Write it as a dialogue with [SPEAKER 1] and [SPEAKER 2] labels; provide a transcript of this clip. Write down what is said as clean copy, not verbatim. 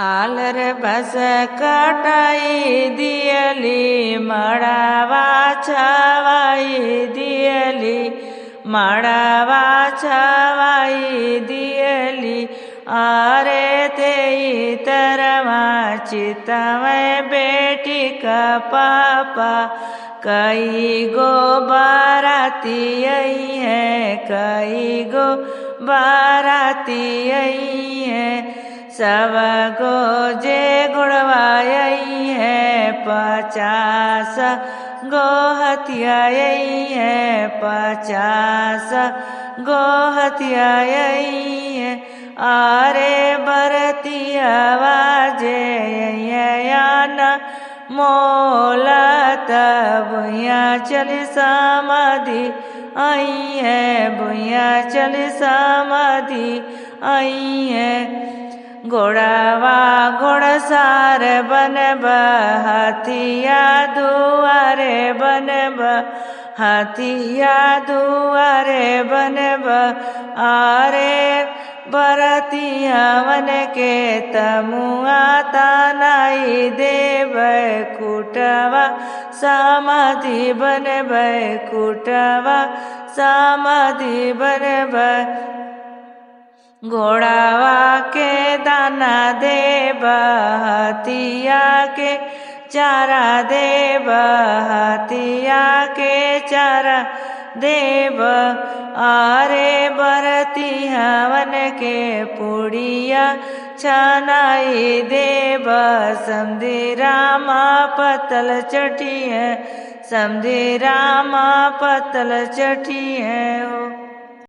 [SPEAKER 1] आलर बस कटाई दियली मड़ावा छवाई दियली मड़ावा छवाई दियली आरे ते तरमा चितमय बेटी का पापा कई गो बाराती आई है कई गो बाराती आई है सब गो जे गुड़वाई है 50 गो हथियाई है 50 गो हथियाई है आरे बरतिया वाजे न मोला बुया चल समाधि आई है बुया चल समाधि आई है घोड़ावा घोड़सार बनब हाथिया दुआरे बनब हाथिया दुआरे बनब आरे बरतिया वन के तमुआ तानाई देव कुटवा समाधि बनब कुटवा समाधि बनब घोड़ावा के दाना देब हाथिया के चारा देब हाथिया के चारा देव आरे बरतिया वन के पुड़िया छनाई देव समधी रामा पतल चटी है समधी रामा पतल चटी है।